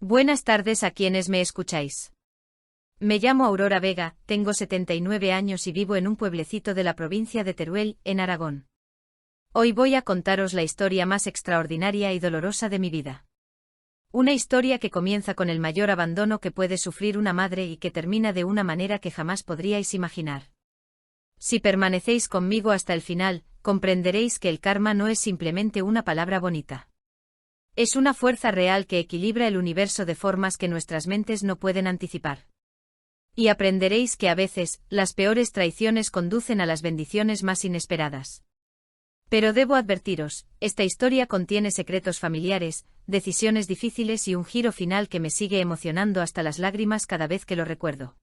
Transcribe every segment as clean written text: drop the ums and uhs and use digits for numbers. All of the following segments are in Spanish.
Buenas tardes a quienes me escucháis. Me llamo Aurora Vega, tengo 79 años y vivo en un pueblecito de la provincia de Teruel, en Aragón. Hoy voy a contaros la historia más extraordinaria y dolorosa de mi vida. Una historia que comienza con el mayor abandono que puede sufrir una madre y que termina de una manera que jamás podríais imaginar. Si permanecéis conmigo hasta el final, comprenderéis que el karma no es simplemente una palabra bonita. Es una fuerza real que equilibra el universo de formas que nuestras mentes no pueden anticipar. Y aprenderéis que a veces, las peores traiciones conducen a las bendiciones más inesperadas. Pero debo advertiros, esta historia contiene secretos familiares, decisiones difíciles y un giro final que me sigue emocionando hasta las lágrimas cada vez que lo recuerdo.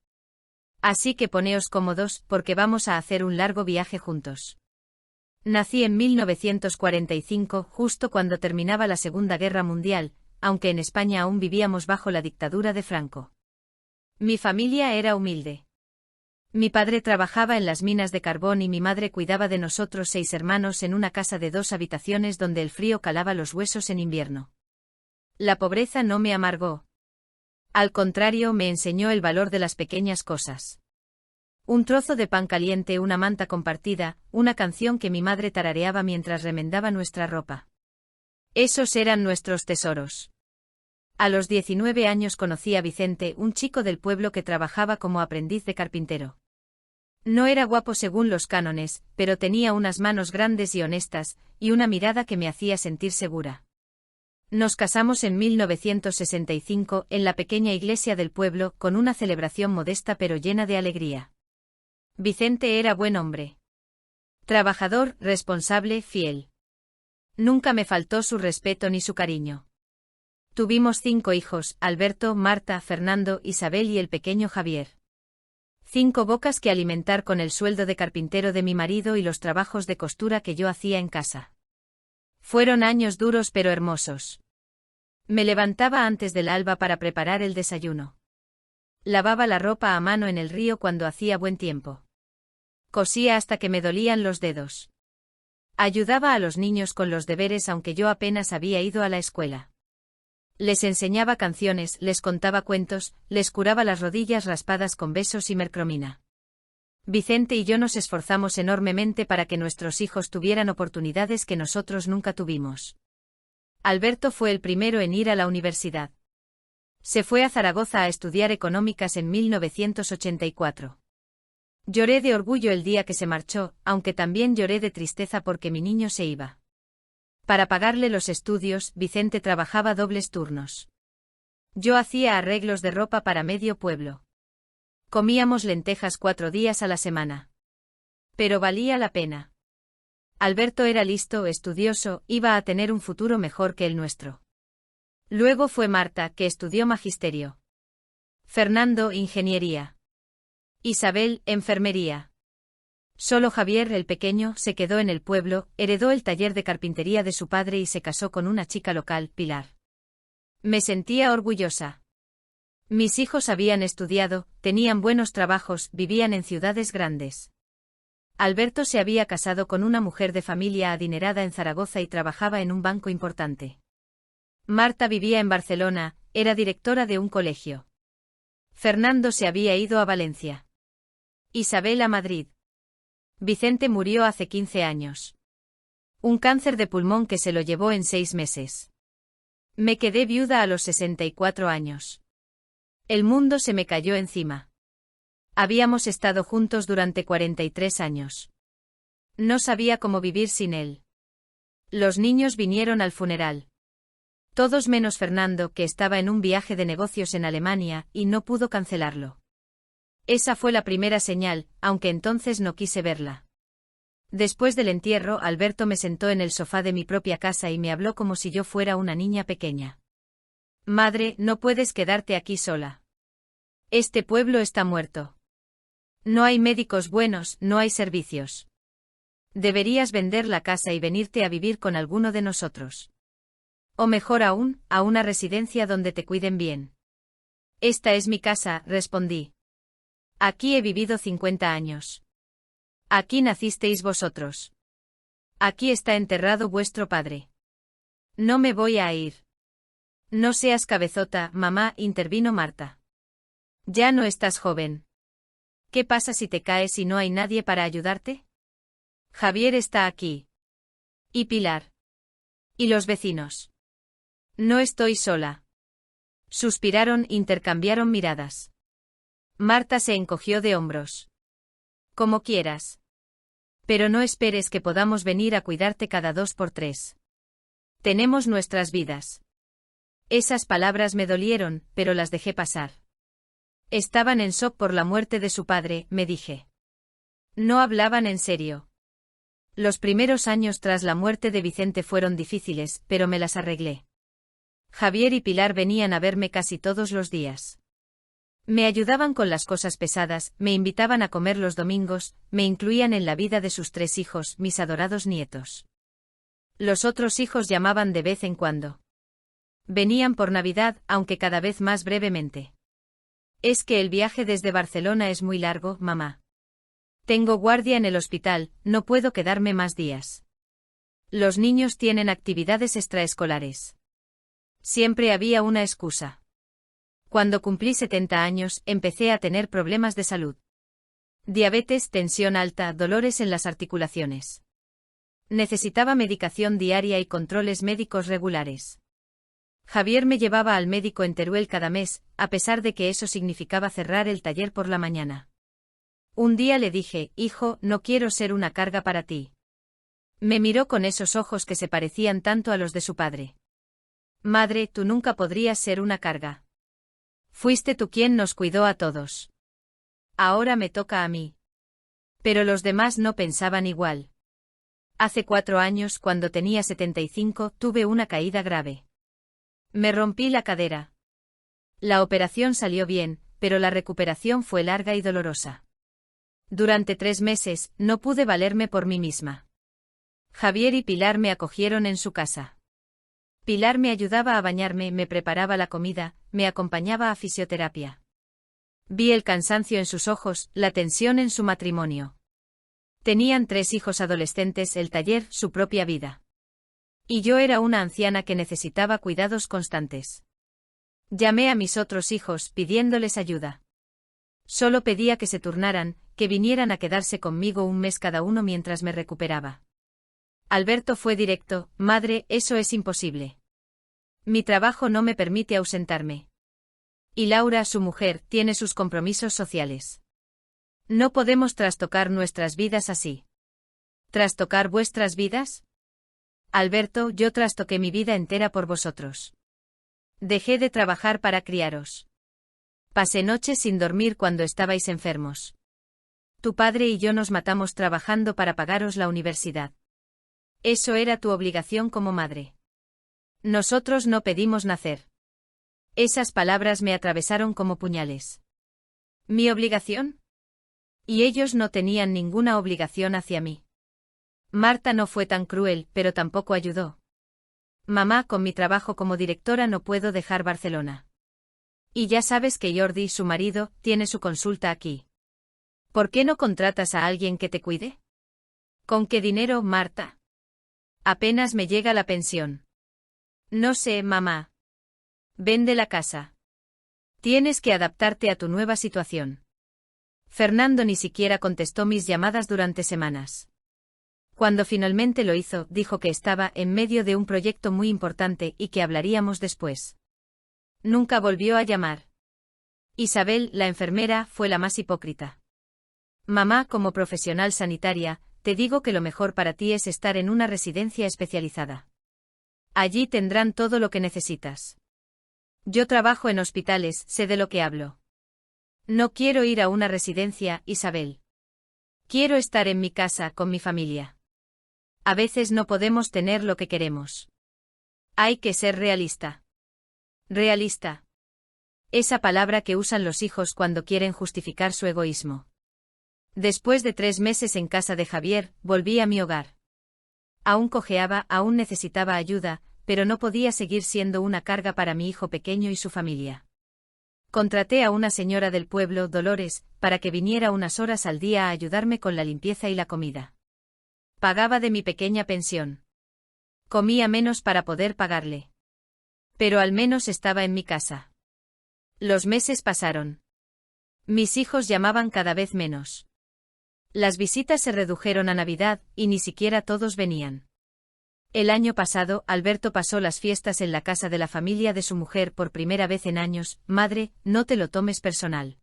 Así que poneos cómodos, porque vamos a hacer un largo viaje juntos. Nací en 1945, justo cuando terminaba la Segunda Guerra Mundial, aunque en España aún vivíamos bajo la dictadura de Franco. Mi familia era humilde. Mi padre trabajaba en las minas de carbón y mi madre cuidaba de nosotros 6 hermanos en una casa de 2 habitaciones donde el frío calaba los huesos en invierno. La pobreza no me amargó. Al contrario, me enseñó el valor de las pequeñas cosas. Un trozo de pan caliente, una manta compartida, una canción que mi madre tarareaba mientras remendaba nuestra ropa. Esos eran nuestros tesoros. A los 19 años conocí a Vicente, un chico del pueblo que trabajaba como aprendiz de carpintero. No era guapo según los cánones, pero tenía unas manos grandes y honestas, y una mirada que me hacía sentir segura. Nos casamos en 1965 en la pequeña iglesia del pueblo, con una celebración modesta pero llena de alegría. Vicente era buen hombre. Trabajador, responsable, fiel. Nunca me faltó su respeto ni su cariño. Tuvimos 5 hijos, Alberto, Marta, Fernando, Isabel y el pequeño Javier. 5 bocas que alimentar con el sueldo de carpintero de mi marido y los trabajos de costura que yo hacía en casa. Fueron años duros pero hermosos. Me levantaba antes del alba para preparar el desayuno. Lavaba la ropa a mano en el río cuando hacía buen tiempo. Cosía hasta que me dolían los dedos. Ayudaba a los niños con los deberes aunque yo apenas había ido a la escuela. Les enseñaba canciones, les contaba cuentos, les curaba las rodillas raspadas con besos y mercromina. Vicente y yo nos esforzamos enormemente para que nuestros hijos tuvieran oportunidades que nosotros nunca tuvimos. Alberto fue el primero en ir a la universidad. Se fue a Zaragoza a estudiar económicas en 1984. Lloré de orgullo el día que se marchó, aunque también lloré de tristeza porque mi niño se iba. Para pagarle los estudios, Vicente trabajaba dobles turnos. Yo hacía arreglos de ropa para medio pueblo. Comíamos lentejas 4 días a la semana. Pero valía la pena. Alberto era listo, estudioso, iba a tener un futuro mejor que el nuestro. Luego fue Marta, que estudió magisterio. Fernando, ingeniería. Isabel, enfermería. Solo Javier, el pequeño, se quedó en el pueblo, heredó el taller de carpintería de su padre y se casó con una chica local, Pilar. Me sentía orgullosa. Mis hijos habían estudiado, tenían buenos trabajos, vivían en ciudades grandes. Alberto se había casado con una mujer de familia adinerada en Zaragoza y trabajaba en un banco importante. Marta vivía en Barcelona, era directora de un colegio. Fernando se había ido a Valencia. Isabel a Madrid. Vicente murió hace 15 años. Un cáncer de pulmón que se lo llevó en 6 meses. Me quedé viuda a los 64 años. El mundo se me cayó encima. Habíamos estado juntos durante 43 años. No sabía cómo vivir sin él. Los niños vinieron al funeral. Todos menos Fernando, que estaba en un viaje de negocios en Alemania, y no pudo cancelarlo. Esa fue la primera señal, aunque entonces no quise verla. Después del entierro, Alberto me sentó en el sofá de mi propia casa y me habló como si yo fuera una niña pequeña. Madre, no puedes quedarte aquí sola. Este pueblo está muerto. No hay médicos buenos, no hay servicios. Deberías vender la casa y venirte a vivir con alguno de nosotros. O mejor aún, a una residencia donde te cuiden bien. Esta es mi casa, respondí. Aquí he vivido 50 años. Aquí nacisteis vosotros. Aquí está enterrado vuestro padre. No me voy a ir. No seas cabezota, mamá, intervino Marta. Ya no estás joven. ¿Qué pasa si te caes y no hay nadie para ayudarte? Javier está aquí. ¿Y Pilar? ¿Y los vecinos? No estoy sola. Suspiraron, intercambiaron miradas. Marta se encogió de hombros. Como quieras. Pero no esperes que podamos venir a cuidarte cada 2 por 3. Tenemos nuestras vidas. Esas palabras me dolieron, pero las dejé pasar. Estaban en shock por la muerte de su padre, me dije. No hablaban en serio. Los primeros años tras la muerte de Vicente fueron difíciles, pero me las arreglé. Javier y Pilar venían a verme casi todos los días. Me ayudaban con las cosas pesadas, me invitaban a comer los domingos, me incluían en la vida de sus 3 hijos, mis adorados nietos. Los otros hijos llamaban de vez en cuando. Venían por Navidad, aunque cada vez más brevemente. Es que el viaje desde Barcelona es muy largo, mamá. Tengo guardia en el hospital, no puedo quedarme más días. Los niños tienen actividades extraescolares. Siempre había una excusa. Cuando cumplí 70 años, empecé a tener problemas de salud. Diabetes, tensión alta, dolores en las articulaciones. Necesitaba medicación diaria y controles médicos regulares. Javier me llevaba al médico en Teruel cada mes, a pesar de que eso significaba cerrar el taller por la mañana. Un día le dije, hijo, no quiero ser una carga para ti. Me miró con esos ojos que se parecían tanto a los de su padre. Madre, tú nunca podrías ser una carga. Fuiste tú quien nos cuidó a todos. Ahora me toca a mí. Pero los demás no pensaban igual. Hace 4 años, cuando tenía 75, tuve una caída grave. Me rompí la cadera. La operación salió bien, pero la recuperación fue larga y dolorosa. Durante 3 meses, no pude valerme por mí misma. Javier y Pilar me acogieron en su casa. Pilar me ayudaba a bañarme, me preparaba la comida, me acompañaba a fisioterapia. Vi el cansancio en sus ojos, la tensión en su matrimonio. Tenían 3 hijos adolescentes, el taller, su propia vida. Y yo era una anciana que necesitaba cuidados constantes. Llamé a mis otros hijos pidiéndoles ayuda. Solo pedía que se turnaran, que vinieran a quedarse conmigo un mes cada uno mientras me recuperaba. Alberto fue directo, madre, eso es imposible. Mi trabajo no me permite ausentarme. Y Laura, su mujer, tiene sus compromisos sociales. No podemos trastocar nuestras vidas así. ¿Trastocar vuestras vidas? Alberto, yo trastoqué mi vida entera por vosotros. Dejé de trabajar para criaros. Pasé noches sin dormir cuando estabais enfermos. Tu padre y yo nos matamos trabajando para pagaros la universidad. Eso era tu obligación como madre. Nosotros no pedimos nacer. Esas palabras me atravesaron como puñales. ¿Mi obligación? Y ellos no tenían ninguna obligación hacia mí. Marta no fue tan cruel, pero tampoco ayudó. Mamá, con mi trabajo como directora no puedo dejar Barcelona. Y ya sabes que Jordi, su marido, tiene su consulta aquí. ¿Por qué no contratas a alguien que te cuide? ¿Con qué dinero, Marta? Apenas me llega la pensión. No sé, mamá. Vende la casa. Tienes que adaptarte a tu nueva situación. Fernando ni siquiera contestó mis llamadas durante semanas. Cuando finalmente lo hizo, dijo que estaba en medio de un proyecto muy importante y que hablaríamos después. Nunca volvió a llamar. Isabel, la enfermera, fue la más hipócrita. Mamá, como profesional sanitaria, te digo que lo mejor para ti es estar en una residencia especializada. Allí tendrán todo lo que necesitas. Yo trabajo en hospitales, sé de lo que hablo. No quiero ir a una residencia, Isabel. Quiero estar en mi casa con mi familia. A veces no podemos tener lo que queremos. Hay que ser realista. Realista. Esa palabra que usan los hijos cuando quieren justificar su egoísmo. Después de 3 meses en casa de Javier, volví a mi hogar. Aún cojeaba, aún necesitaba ayuda, pero no podía seguir siendo una carga para mi hijo pequeño y su familia. Contraté a una señora del pueblo, Dolores, para que viniera unas horas al día a ayudarme con la limpieza y la comida. Pagaba de mi pequeña pensión. Comía menos para poder pagarle. Pero al menos estaba en mi casa. Los meses pasaron. Mis hijos llamaban cada vez menos. Las visitas se redujeron a Navidad, y ni siquiera todos venían. El año pasado, Alberto pasó las fiestas en la casa de la familia de su mujer por primera vez en años. Madre, no te lo tomes personal.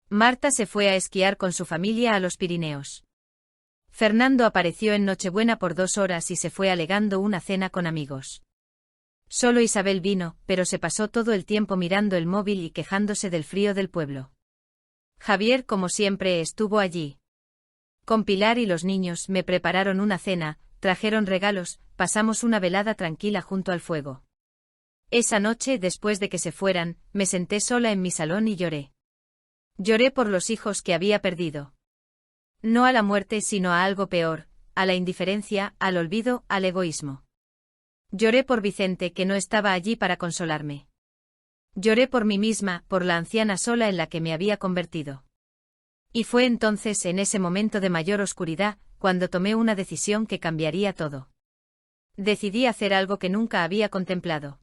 Marta se fue a esquiar con su familia a los Pirineos. Fernando apareció en Nochebuena por 2 horas y se fue alegando una cena con amigos. Solo Isabel vino, pero se pasó todo el tiempo mirando el móvil y quejándose del frío del pueblo. Javier, como siempre, estuvo allí. Con Pilar y los niños me prepararon una cena, trajeron regalos, pasamos una velada tranquila junto al fuego. Esa noche, después de que se fueran, me senté sola en mi salón y lloré. Lloré por los hijos que había perdido. No a la muerte, sino a algo peor, a la indiferencia, al olvido, al egoísmo. Lloré por Vicente, que no estaba allí para consolarme. Lloré por mí misma, por la anciana sola en la que me había convertido. Y fue entonces, en ese momento de mayor oscuridad, cuando tomé una decisión que cambiaría todo. Decidí hacer algo que nunca había contemplado.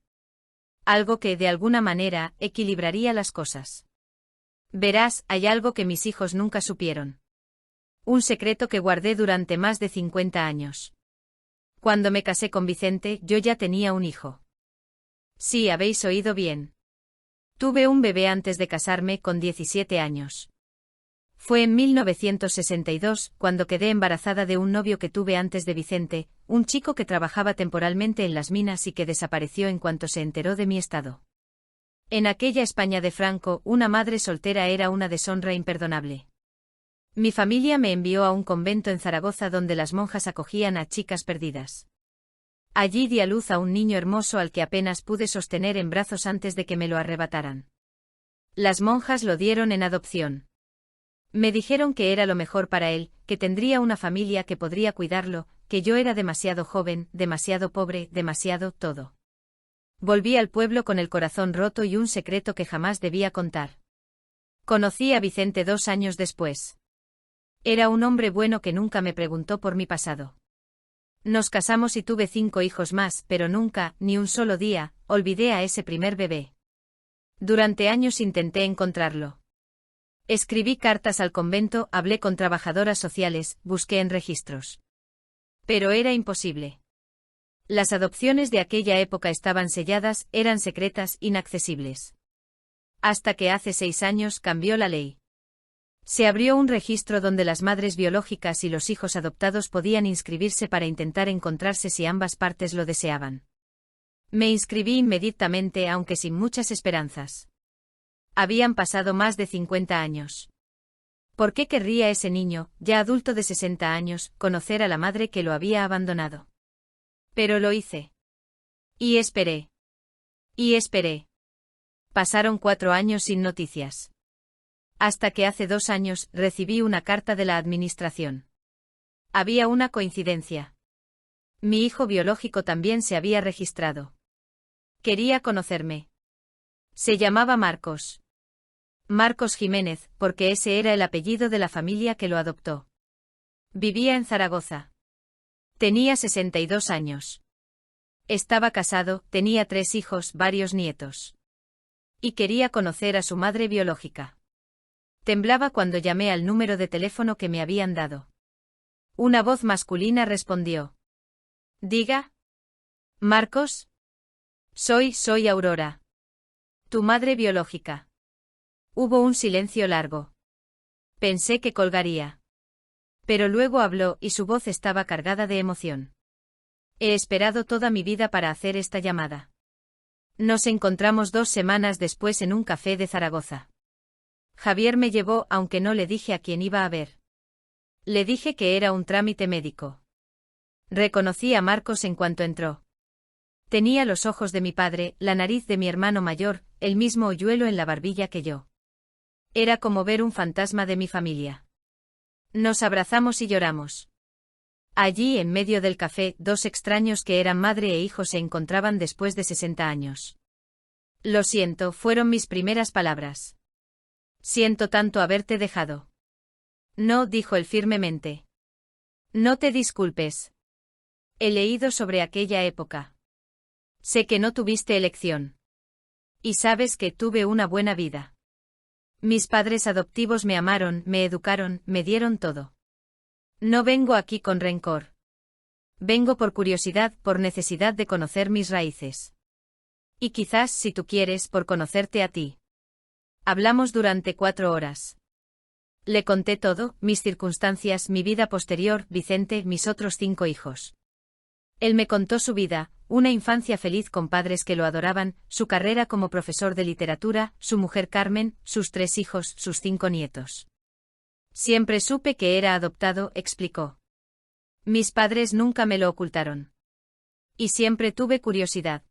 Algo que, de alguna manera, equilibraría las cosas. Verás, hay algo que mis hijos nunca supieron. Un secreto que guardé durante más de 50 años. Cuando me casé con Vicente, yo ya tenía un hijo. Sí, habéis oído bien. Tuve un bebé antes de casarme, con 17 años. Fue en 1962, cuando quedé embarazada de un novio que tuve antes de Vicente, un chico que trabajaba temporalmente en las minas y que desapareció en cuanto se enteró de mi estado. En aquella España de Franco, una madre soltera era una deshonra imperdonable. Mi familia me envió a un convento en Zaragoza donde las monjas acogían a chicas perdidas. Allí di a luz a un niño hermoso al que apenas pude sostener en brazos antes de que me lo arrebataran. Las monjas lo dieron en adopción. Me dijeron que era lo mejor para él, que tendría una familia que podría cuidarlo, que yo era demasiado joven, demasiado pobre, demasiado todo. Volví al pueblo con el corazón roto y un secreto que jamás debía contar. Conocí a Vicente 2 años después. Era un hombre bueno que nunca me preguntó por mi pasado. Nos casamos y tuve 5 hijos más, pero nunca, ni un solo día, olvidé a ese primer bebé. Durante años intenté encontrarlo. Escribí cartas al convento, hablé con trabajadoras sociales, busqué en registros. Pero era imposible. Las adopciones de aquella época estaban selladas, eran secretas, inaccesibles. Hasta que hace 6 años cambió la ley. Se abrió un registro donde las madres biológicas y los hijos adoptados podían inscribirse para intentar encontrarse si ambas partes lo deseaban. Me inscribí inmediatamente, aunque sin muchas esperanzas. Habían pasado más de 50 años. ¿Por qué querría ese niño, ya adulto de 60 años, conocer a la madre que lo había abandonado? Pero lo hice. Y esperé. Y esperé. Pasaron 4 años sin noticias. Hasta que hace 2 años recibí una carta de la administración. Había una coincidencia. Mi hijo biológico también se había registrado. Quería conocerme. Se llamaba Marcos. Marcos Jiménez, porque ese era el apellido de la familia que lo adoptó. Vivía en Zaragoza. Tenía 62 años. Estaba casado, tenía 3 hijos, varios nietos. Y quería conocer a su madre biológica. Temblaba cuando llamé al número de teléfono que me habían dado. Una voz masculina respondió. Diga. ¿Marcos? Soy Aurora. Tu madre biológica. Hubo un silencio largo. Pensé que colgaría. Pero luego habló y su voz estaba cargada de emoción. He esperado toda mi vida para hacer esta llamada. Nos encontramos 2 semanas después en un café de Zaragoza. Javier me llevó, aunque no le dije a quién iba a ver. Le dije que era un trámite médico. Reconocí a Marcos en cuanto entró. Tenía los ojos de mi padre, la nariz de mi hermano mayor, el mismo hoyuelo en la barbilla que yo. Era como ver un fantasma de mi familia. Nos abrazamos y lloramos. Allí, en medio del café, 2 extraños que eran madre e hijo se encontraban después de 60 años. Lo siento, fueron mis primeras palabras. Siento tanto haberte dejado. No, dijo él firmemente. No te disculpes. He leído sobre aquella época. Sé que no tuviste elección. Y sabes que tuve una buena vida. Mis padres adoptivos me amaron, me educaron, me dieron todo. No vengo aquí con rencor. Vengo por curiosidad, por necesidad de conocer mis raíces. Y quizás, si tú quieres, por conocerte a ti. Hablamos durante 4 horas. Le conté todo, mis circunstancias, mi vida posterior, Vicente, mis otros 5 hijos. Él me contó su vida, una infancia feliz con padres que lo adoraban, su carrera como profesor de literatura, su mujer Carmen, sus 3 hijos, sus 5 nietos. Siempre supe que era adoptado, explicó. Mis padres nunca me lo ocultaron. Y siempre tuve curiosidad.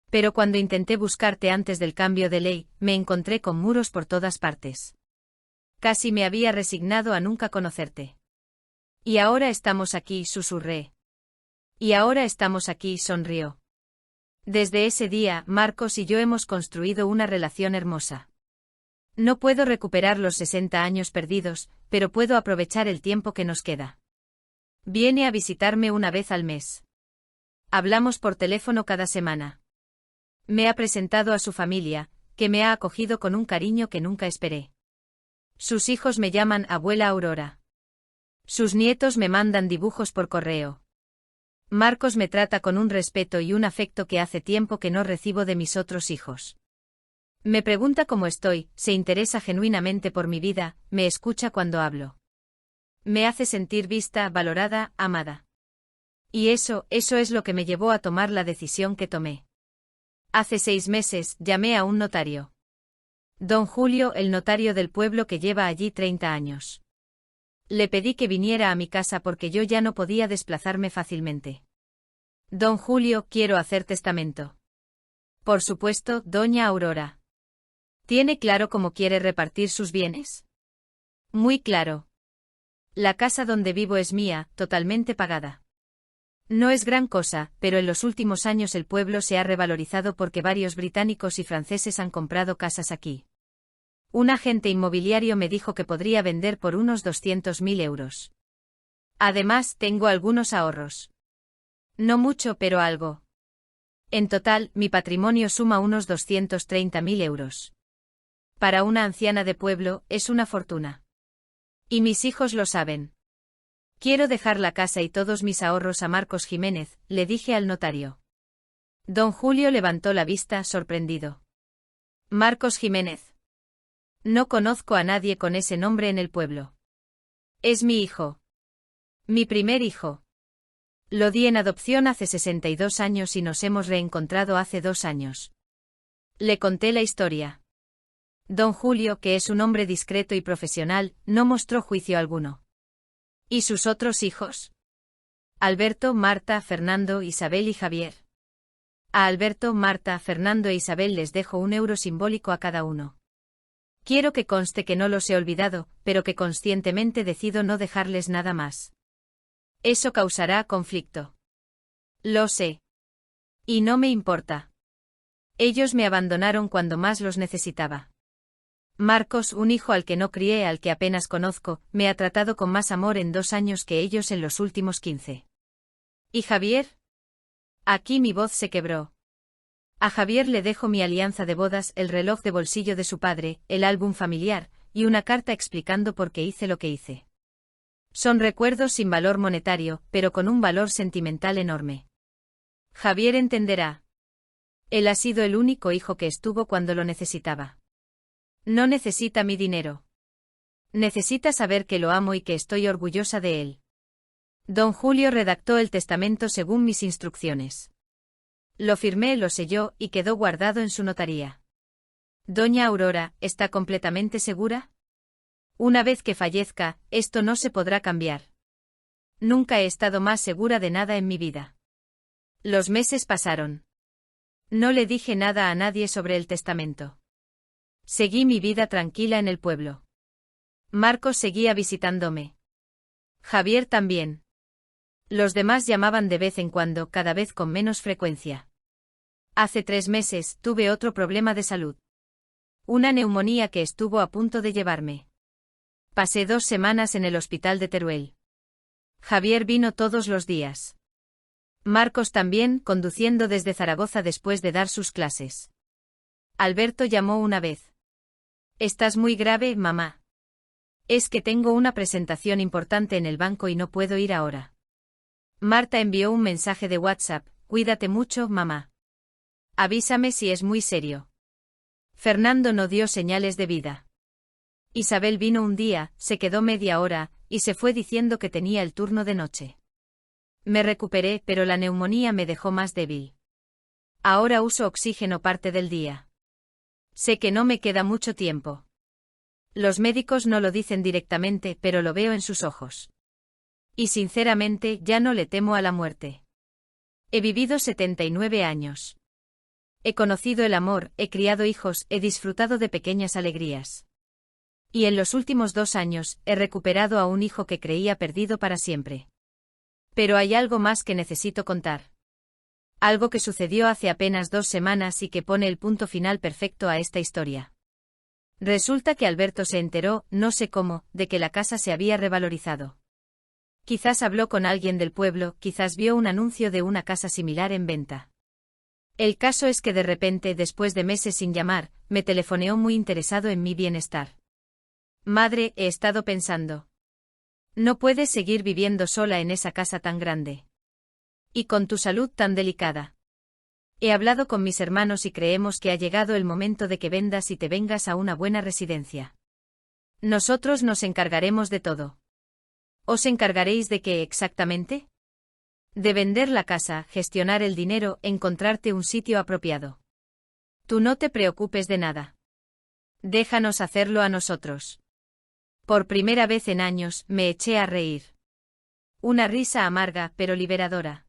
Pero cuando intenté buscarte antes del cambio de ley, me encontré con muros por todas partes. Casi me había resignado a nunca conocerte. Y ahora estamos aquí, susurré. Y ahora estamos aquí, sonrió. Desde ese día, Marcos y yo hemos construido una relación hermosa. No puedo recuperar los 60 años perdidos, pero puedo aprovechar el tiempo que nos queda. Viene a visitarme una vez al mes. Hablamos por teléfono cada semana. Me ha presentado a su familia, que me ha acogido con un cariño que nunca esperé. Sus hijos me llaman abuela Aurora. Sus nietos me mandan dibujos por correo. Marcos me trata con un respeto y un afecto que hace tiempo que no recibo de mis otros hijos. Me pregunta cómo estoy, se interesa genuinamente por mi vida, me escucha cuando hablo. Me hace sentir vista, valorada, amada. Y eso es lo que me llevó a tomar la decisión que tomé. Hace 6 meses, llamé a un notario. Don Julio, el notario del pueblo que lleva allí 30 años. Le pedí que viniera a mi casa porque yo ya no podía desplazarme fácilmente. Don Julio, quiero hacer testamento. Por supuesto, doña Aurora. ¿Tiene claro cómo quiere repartir sus bienes? Muy claro. La casa donde vivo es mía, totalmente pagada. No es gran cosa, pero en los últimos años el pueblo se ha revalorizado porque varios británicos y franceses han comprado casas aquí. Un agente inmobiliario me dijo que podría vender por unos 200.000 euros. Además, tengo algunos ahorros. No mucho, pero algo. En total, mi patrimonio suma unos 230.000 euros. Para una anciana de pueblo, es una fortuna. Y mis hijos lo saben. Quiero dejar la casa y todos mis ahorros a Marcos Jiménez, le dije al notario. Don Julio levantó la vista, sorprendido. Marcos Jiménez. No conozco a nadie con ese nombre en el pueblo. Es mi hijo. Mi primer hijo. Lo di en adopción hace 62 años y nos hemos reencontrado hace 2 años. Le conté la historia. Don Julio, que es un hombre discreto y profesional, no mostró juicio alguno. ¿Y sus otros hijos? Alberto, Marta, Fernando, Isabel y Javier. A Alberto, Marta, Fernando e Isabel les dejo 1 euro simbólico a cada uno. Quiero que conste que no los he olvidado, pero que conscientemente decido no dejarles nada más. Eso causará conflicto. Lo sé. Y no me importa. Ellos me abandonaron cuando más los necesitaba. Marcos, un hijo al que no crié, al que apenas conozco, me ha tratado con más amor en 2 años que ellos en los últimos 15. ¿Y Javier? Aquí mi voz se quebró. A Javier le dejo mi alianza de bodas, el reloj de bolsillo de su padre, el álbum familiar, y una carta explicando por qué hice lo que hice. Son recuerdos sin valor monetario, pero con un valor sentimental enorme. Javier entenderá. Él ha sido el único hijo que estuvo cuando lo necesitaba. No necesita mi dinero. Necesita saber que lo amo y que estoy orgullosa de él. Don Julio redactó el testamento según mis instrucciones. Lo firmé, lo selló y quedó guardado en su notaría. Doña Aurora, ¿está completamente segura? Una vez que fallezca, esto no se podrá cambiar. Nunca he estado más segura de nada en mi vida. Los meses pasaron. No le dije nada a nadie sobre el testamento. Seguí mi vida tranquila en el pueblo. Marcos seguía visitándome. Javier también. Los demás llamaban de vez en cuando, cada vez con menos frecuencia. Hace 3 meses tuve otro problema de salud. Una neumonía que estuvo a punto de llevarme. Pasé 2 semanas en el hospital de Teruel. Javier vino todos los días. Marcos también, conduciendo desde Zaragoza después de dar sus clases. Alberto llamó una vez. «¿Estás muy grave, mamá?» «Es que tengo una presentación importante en el banco y no puedo ir ahora». Marta envió un mensaje de WhatsApp: «Cuídate mucho, mamá. Avísame si es muy serio». Fernando no dio señales de vida. Isabel vino un día, se quedó media hora, y se fue diciendo que tenía el turno de noche. Me recuperé, pero la neumonía me dejó más débil. Ahora uso oxígeno parte del día. Sé que no me queda mucho tiempo. Los médicos no lo dicen directamente, pero lo veo en sus ojos. Y sinceramente, ya no le temo a la muerte. He vivido 79 años. He conocido el amor, he criado hijos, he disfrutado de pequeñas alegrías. Y en los últimos 2 años, he recuperado a un hijo que creía perdido para siempre. Pero hay algo más que necesito contar. Algo que sucedió hace apenas 2 semanas y que pone el punto final perfecto a esta historia. Resulta que Alberto se enteró, no sé cómo, de que la casa se había revalorizado. Quizás habló con alguien del pueblo, quizás vio un anuncio de una casa similar en venta. El caso es que de repente, después de meses sin llamar, me telefoneó muy interesado en mi bienestar. «Madre, he estado pensando. No puedes seguir viviendo sola en esa casa tan grande. Y con tu salud tan delicada. He hablado con mis hermanos y creemos que ha llegado el momento de que vendas y te vengas a una buena residencia. Nosotros nos encargaremos de todo». «¿Os encargaréis de qué exactamente?» «De vender la casa, gestionar el dinero, encontrarte un sitio apropiado. Tú no te preocupes de nada. Déjanos hacerlo a nosotros». Por primera vez en años, me eché a reír. Una risa amarga, pero liberadora.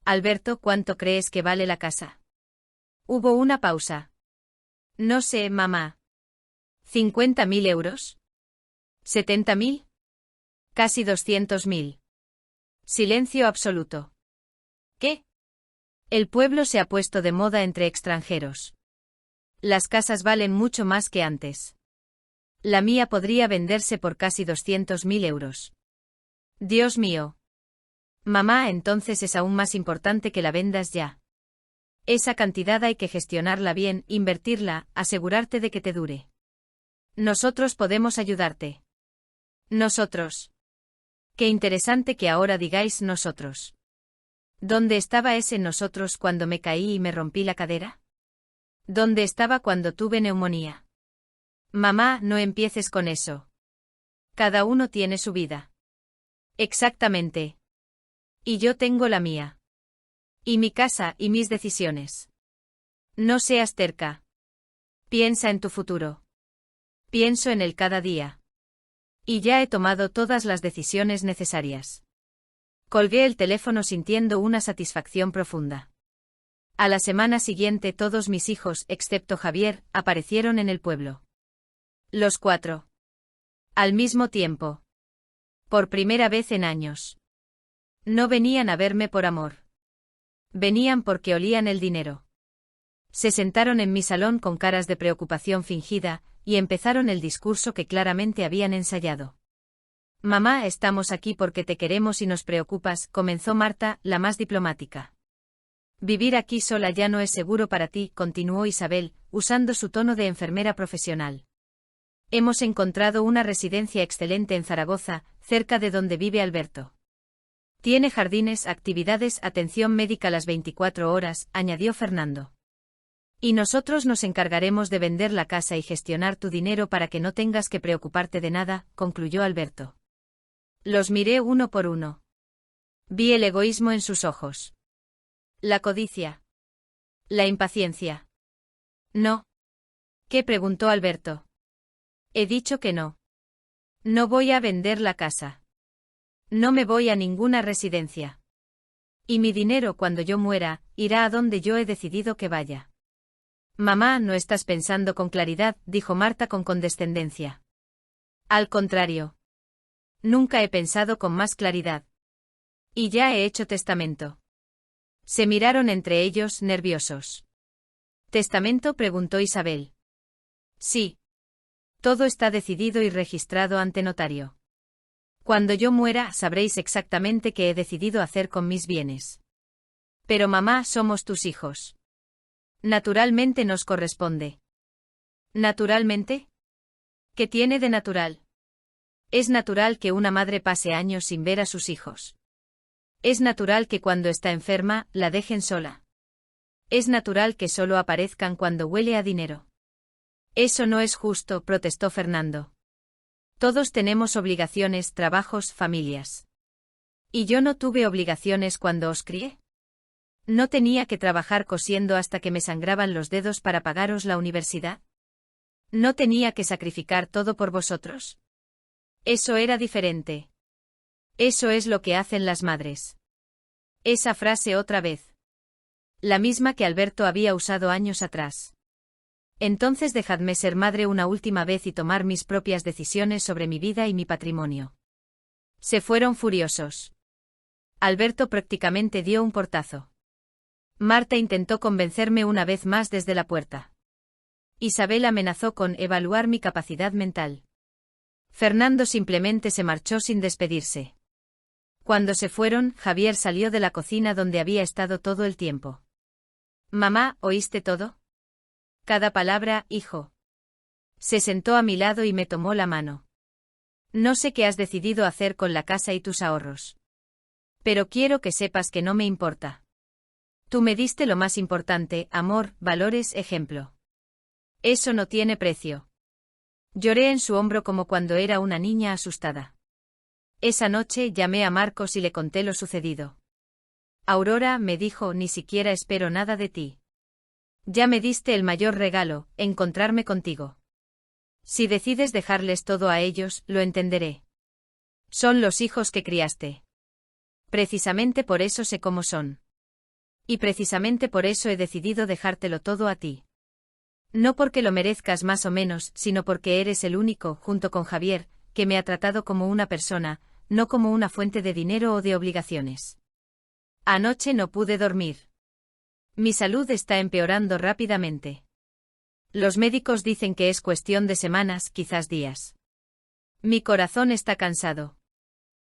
«Alberto, ¿cuánto crees que vale la casa?» Hubo una pausa. «No sé, mamá. ¿50.000 euros? ¿70.000? Casi 200.000. Silencio absoluto. ¿Qué? El pueblo se ha puesto de moda entre extranjeros. Las casas valen mucho más que antes. La mía podría venderse por casi 200.000 euros. Dios mío. Mamá, entonces es aún más importante que la vendas ya. Esa cantidad hay que gestionarla bien, invertirla, asegurarte de que te dure. Nosotros podemos ayudarte». «Nosotros». Qué interesante que ahora digáis nosotros. ¿Dónde estaba ese nosotros cuando me caí y me rompí la cadera? ¿Dónde estaba cuando tuve neumonía? Mamá, no empieces con eso. Cada uno tiene su vida. Exactamente. Y yo tengo la mía. Y mi casa y mis decisiones. No seas terca. Piensa en tu futuro. Pienso en el cada día. Y ya he tomado todas las decisiones necesarias. Colgué el teléfono sintiendo una satisfacción profunda. A la semana siguiente todos mis hijos, excepto Javier, aparecieron en el pueblo. Los 4. Al mismo tiempo. Por primera vez en años. No venían a verme por amor. Venían porque olían el dinero. Se sentaron en mi salón con caras de preocupación fingida, y empezaron el discurso que claramente habían ensayado. «Mamá, estamos aquí porque te queremos y nos preocupas», comenzó Marta, la más diplomática. «Vivir aquí sola ya no es seguro para ti», continuó Isabel, usando su tono de enfermera profesional. «Hemos encontrado una residencia excelente en Zaragoza, cerca de donde vive Alberto. Tiene jardines, actividades, atención médica las 24 horas», añadió Fernando. «Y nosotros nos encargaremos de vender la casa y gestionar tu dinero para que no tengas que preocuparte de nada», concluyó Alberto. Los miré uno por uno. Vi el egoísmo en sus ojos. La codicia. La impaciencia. «No». «¿Qué?», preguntó Alberto. «He dicho que no. No voy a vender la casa. No me voy a ninguna residencia. Y mi dinero cuando yo muera, irá a donde yo he decidido que vaya». «Mamá, no estás pensando con claridad», dijo Marta con condescendencia. «Al contrario. Nunca he pensado con más claridad. Y ya he hecho testamento». Se miraron entre ellos, nerviosos. «¿Testamento?», preguntó Isabel. «Sí. Todo está decidido y registrado ante notario. Cuando yo muera, sabréis exactamente qué he decidido hacer con mis bienes». Pero mamá, somos tus hijos. Naturalmente nos corresponde. ¿Naturalmente? ¿Qué tiene de natural? Es natural que una madre pase años sin ver a sus hijos. Es natural que cuando está enferma, la dejen sola. Es natural que solo aparezcan cuando huele a dinero. Eso no es justo, protestó Fernando. Todos tenemos obligaciones, trabajos, familias. ¿Y yo no tuve obligaciones cuando os crié? ¿No tenía que trabajar cosiendo hasta que me sangraban los dedos para pagaros la universidad? ¿No tenía que sacrificar todo por vosotros? Eso era diferente. Eso es lo que hacen las madres. Esa frase otra vez. La misma que Alberto había usado años atrás. Entonces dejadme ser madre una última vez y tomar mis propias decisiones sobre mi vida y mi patrimonio. Se fueron furiosos. Alberto prácticamente dio un portazo. Marta intentó convencerme una vez más desde la puerta. Isabel amenazó con evaluar mi capacidad mental. Fernando simplemente se marchó sin despedirse. Cuando se fueron, Javier salió de la cocina donde había estado todo el tiempo. Mamá, ¿oíste todo? Cada palabra, hijo. Se sentó a mi lado y me tomó la mano. No sé qué has decidido hacer con la casa y tus ahorros. Pero quiero que sepas que no me importa. Tú me diste lo más importante, amor, valores, ejemplo. Eso no tiene precio. Lloré en su hombro como cuando era una niña asustada. Esa noche llamé a Marcos y le conté lo sucedido. Aurora, me dijo, ni siquiera espero nada de ti. Ya me diste el mayor regalo, encontrarme contigo. Si decides dejarles todo a ellos, lo entenderé. Son los hijos que criaste. Precisamente por eso sé cómo son. Y precisamente por eso he decidido dejártelo todo a ti. No porque lo merezcas más o menos, sino porque eres el único, junto con Javier, que me ha tratado como una persona, no como una fuente de dinero o de obligaciones. Anoche no pude dormir. Mi salud está empeorando rápidamente. Los médicos dicen que es cuestión de semanas, quizás días. Mi corazón está cansado.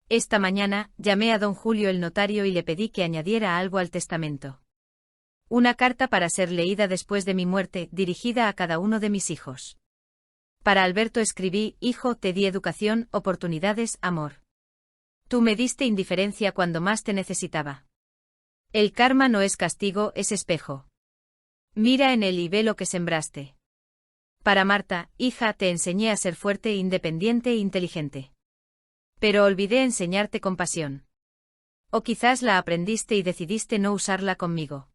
Esta mañana, llamé a don Julio el notario y le pedí que añadiera algo al testamento. Una carta para ser leída después de mi muerte, dirigida a cada uno de mis hijos. Para Alberto escribí, hijo, te di educación, oportunidades, amor. Tú me diste indiferencia cuando más te necesitaba. El karma no es castigo, es espejo. Mira en él y ve lo que sembraste. Para Marta, hija, te enseñé a ser fuerte, independiente e inteligente. Pero olvidé enseñarte compasión. O quizás la aprendiste y decidiste no usarla conmigo.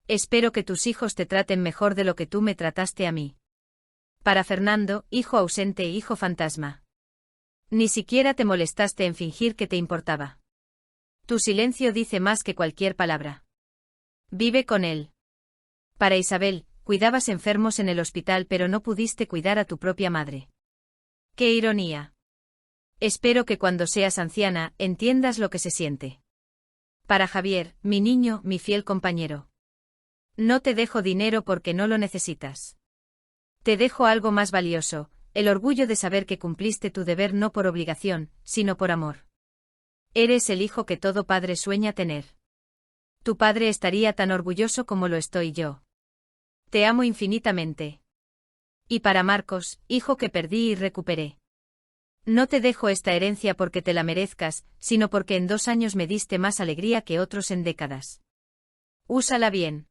Espero que tus hijos te traten mejor de lo que tú me trataste a mí. Para Fernando, hijo ausente e hijo fantasma. Ni siquiera te molestaste en fingir que te importaba. Tu silencio dice más que cualquier palabra. Vive con él. Para Isabel, cuidabas enfermos en el hospital pero no pudiste cuidar a tu propia madre. ¡Qué ironía! Espero que cuando seas anciana, entiendas lo que se siente. Para Javier, mi niño, mi fiel compañero. No te dejo dinero porque no lo necesitas. Te dejo algo más valioso, el orgullo de saber que cumpliste tu deber no por obligación, sino por amor. Eres el hijo que todo padre sueña tener. Tu padre estaría tan orgulloso como lo estoy yo. Te amo infinitamente. Y para Marcos, hijo que perdí y recuperé. No te dejo esta herencia porque te la merezcas, sino porque en 2 años me diste más alegría que otros en décadas. Úsala bien.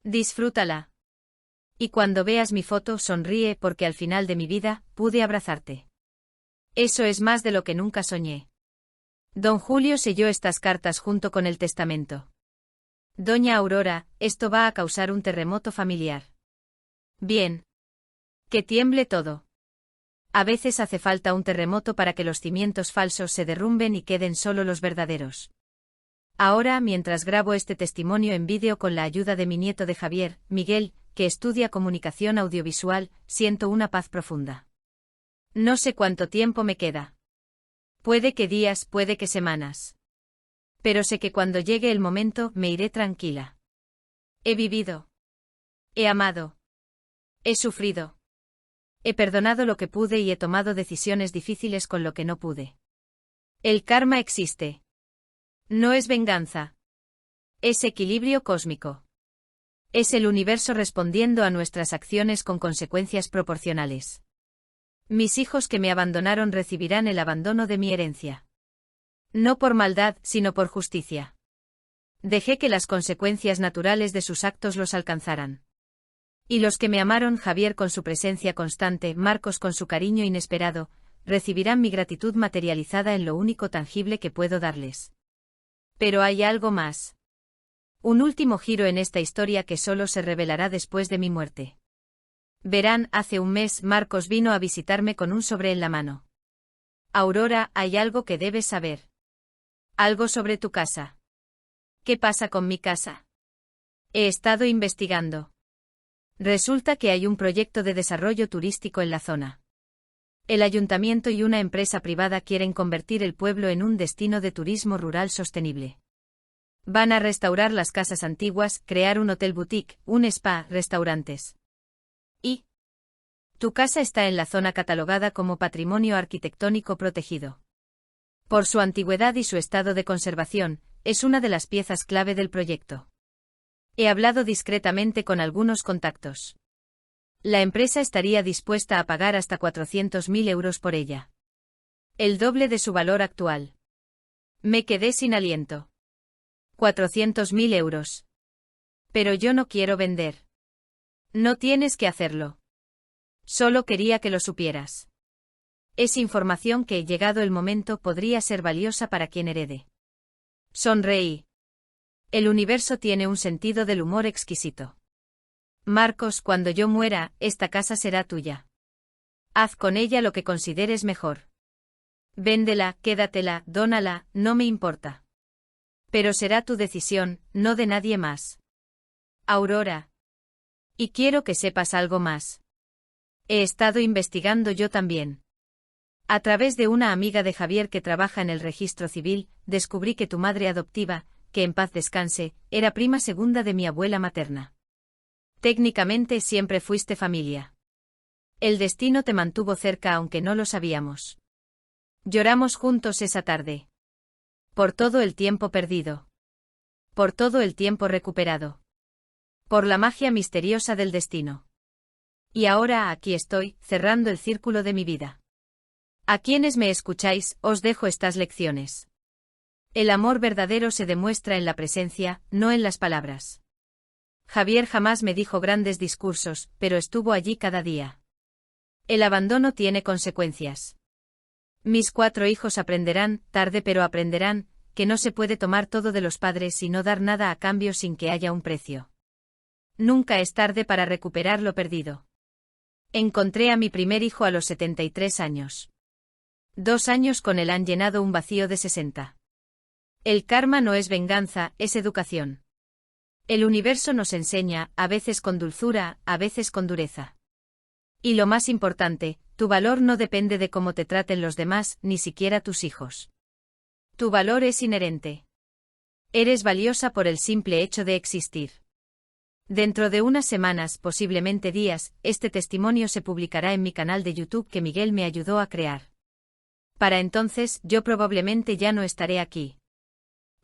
Disfrútala. Y cuando veas mi foto, sonríe porque al final de mi vida, pude abrazarte. Eso es más de lo que nunca soñé. Don Julio selló estas cartas junto con el testamento. Doña Aurora, esto va a causar un terremoto familiar. Bien. Que tiemble todo. A veces hace falta un terremoto para que los cimientos falsos se derrumben y queden solo los verdaderos. Ahora, mientras grabo este testimonio en vídeo con la ayuda de mi nieto de Javier, Miguel, que estudia comunicación audiovisual, siento una paz profunda. No sé cuánto tiempo me queda. Puede que días, puede que semanas. Pero sé que cuando llegue el momento, me iré tranquila. He vivido. He amado. He sufrido. He perdonado lo que pude y he tomado decisiones difíciles con lo que no pude. El karma existe. No es venganza. Es equilibrio cósmico. Es el universo respondiendo a nuestras acciones con consecuencias proporcionales. Mis hijos que me abandonaron recibirán el abandono de mi herencia. No por maldad, sino por justicia. Dejé que las consecuencias naturales de sus actos los alcanzaran. Y los que me amaron, Javier con su presencia constante, Marcos con su cariño inesperado, recibirán mi gratitud materializada en lo único tangible que puedo darles. Pero hay algo más. Un último giro en esta historia que solo se revelará después de mi muerte. Verán, hace un mes Marcos vino a visitarme con un sobre en la mano. Aurora, hay algo que debes saber. Algo sobre tu casa. ¿Qué pasa con mi casa? He estado investigando. Resulta que hay un proyecto de desarrollo turístico en la zona. El ayuntamiento y una empresa privada quieren convertir el pueblo en un destino de turismo rural sostenible. Van a restaurar las casas antiguas, crear un hotel boutique, un spa, restaurantes. Y tu casa está en la zona catalogada como patrimonio arquitectónico protegido. Por su antigüedad y su estado de conservación, es una de las piezas clave del proyecto. He hablado discretamente con algunos contactos. La empresa estaría dispuesta a pagar hasta 400.000 euros por ella. El doble de su valor actual. Me quedé sin aliento. 400.000 euros. Pero yo no quiero vender. No tienes que hacerlo. Solo quería que lo supieras. Es información que, llegado el momento, podría ser valiosa para quien herede. Sonreí. El universo tiene un sentido del humor exquisito. Marcos, cuando yo muera, esta casa será tuya. Haz con ella lo que consideres mejor. Véndela, quédatela, dónala, no me importa. Pero será tu decisión, no de nadie más. Aurora. Y quiero que sepas algo más. He estado investigando yo también. A través de una amiga de Javier que trabaja en el registro civil, descubrí que tu madre adoptiva, que en paz descanse, era prima segunda de mi abuela materna. Técnicamente siempre fuiste familia. El destino te mantuvo cerca aunque no lo sabíamos. Lloramos juntos esa tarde. Por todo el tiempo perdido. Por todo el tiempo recuperado. Por la magia misteriosa del destino. Y ahora aquí estoy, cerrando el círculo de mi vida. A quienes me escucháis, os dejo estas lecciones. El amor verdadero se demuestra en la presencia, no en las palabras. Javier jamás me dijo grandes discursos, pero estuvo allí cada día. El abandono tiene consecuencias. Mis 4 hijos aprenderán, tarde pero aprenderán, que no se puede tomar todo de los padres y no dar nada a cambio sin que haya un precio. Nunca es tarde para recuperar lo perdido. Encontré a mi primer hijo a los 73 años. 2 años con él han llenado un vacío de 60. El karma no es venganza, es educación. El universo nos enseña, a veces con dulzura, a veces con dureza. Y lo más importante, tu valor no depende de cómo te traten los demás, ni siquiera tus hijos. Tu valor es inherente. Eres valiosa por el simple hecho de existir. Dentro de unas semanas, posiblemente días, este testimonio se publicará en mi canal de YouTube que Miguel me ayudó a crear. Para entonces, yo probablemente ya no estaré aquí.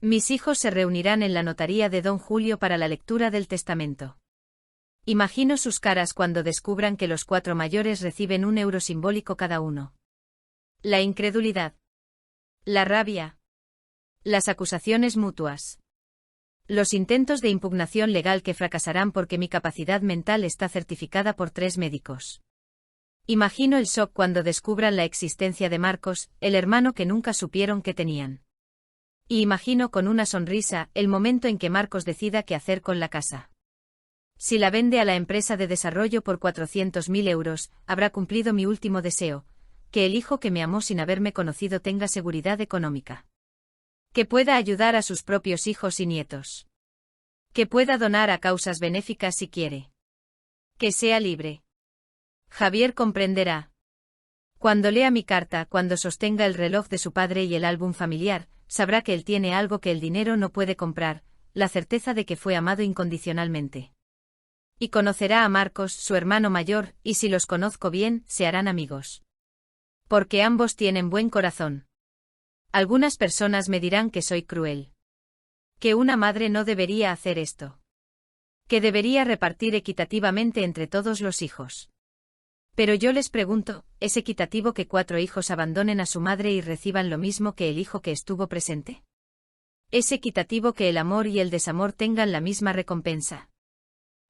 Mis hijos se reunirán en la notaría de Don Julio para la lectura del testamento. Imagino sus caras cuando descubran que los 4 mayores reciben 1 euro simbólico cada uno. La incredulidad. La rabia. Las acusaciones mutuas. Los intentos de impugnación legal que fracasarán porque mi capacidad mental está certificada por 3 médicos. Imagino el shock cuando descubran la existencia de Marcos, el hermano que nunca supieron que tenían. Y imagino con una sonrisa el momento en que Marcos decida qué hacer con la casa. Si la vende a la empresa de desarrollo por 400.000 euros, habrá cumplido mi último deseo, que el hijo que me amó sin haberme conocido tenga seguridad económica. Que pueda ayudar a sus propios hijos y nietos. Que pueda donar a causas benéficas si quiere. Que sea libre. Javier comprenderá. Cuando lea mi carta, cuando sostenga el reloj de su padre y el álbum familiar, sabrá que él tiene algo que el dinero no puede comprar, la certeza de que fue amado incondicionalmente. Y conocerá a Marcos, su hermano mayor, y si los conozco bien, se harán amigos. Porque ambos tienen buen corazón. Algunas personas me dirán que soy cruel. Que una madre no debería hacer esto. Que debería repartir equitativamente entre todos los hijos. Pero yo les pregunto, ¿es equitativo que 4 hijos abandonen a su madre y reciban lo mismo que el hijo que estuvo presente? ¿Es equitativo que el amor y el desamor tengan la misma recompensa?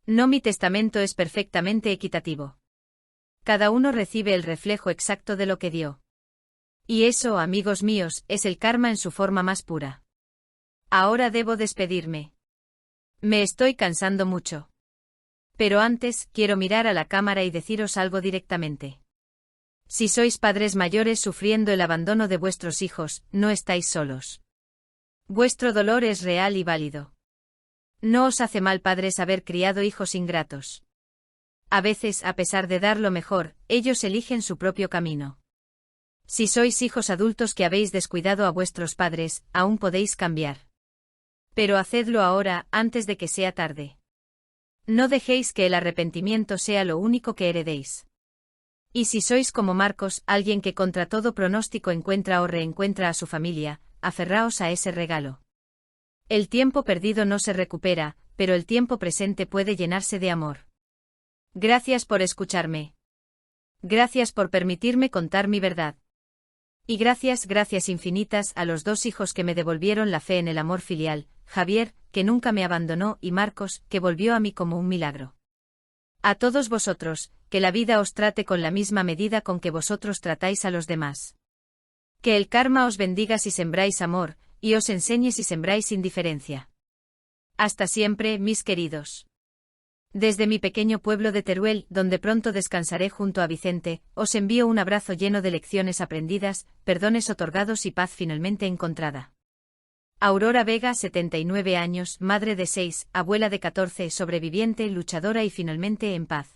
No, mi testamento es perfectamente equitativo. Cada uno recibe el reflejo exacto de lo que dio. Y eso, amigos míos, es el karma en su forma más pura. Ahora debo despedirme. Me estoy cansando mucho. Pero antes, quiero mirar a la cámara y deciros algo directamente. Si sois padres mayores sufriendo el abandono de vuestros hijos, no estáis solos. Vuestro dolor es real y válido. No os hace mal, padres, haber criado hijos ingratos. A veces, a pesar de dar lo mejor, ellos eligen su propio camino. Si sois hijos adultos que habéis descuidado a vuestros padres, aún podéis cambiar. Pero hacedlo ahora, antes de que sea tarde. No dejéis que el arrepentimiento sea lo único que heredéis. Y si sois como Marcos, alguien que contra todo pronóstico encuentra o reencuentra a su familia, aferraos a ese regalo. El tiempo perdido no se recupera, pero el tiempo presente puede llenarse de amor. Gracias por escucharme. Gracias por permitirme contar mi verdad. Y gracias infinitas a los 2 hijos que me devolvieron la fe en el amor filial, Javier, que nunca me abandonó, y Marcos, que volvió a mí como un milagro. A todos vosotros, que la vida os trate con la misma medida con que vosotros tratáis a los demás. Que el karma os bendiga si sembráis amor, y os enseñe si sembráis indiferencia. Hasta siempre, mis queridos. Desde mi pequeño pueblo de Teruel, donde pronto descansaré junto a Vicente, os envío un abrazo lleno de lecciones aprendidas, perdones otorgados y paz finalmente encontrada. Aurora Vega, 79 años, madre de 6, abuela de 14, sobreviviente, luchadora y finalmente en paz.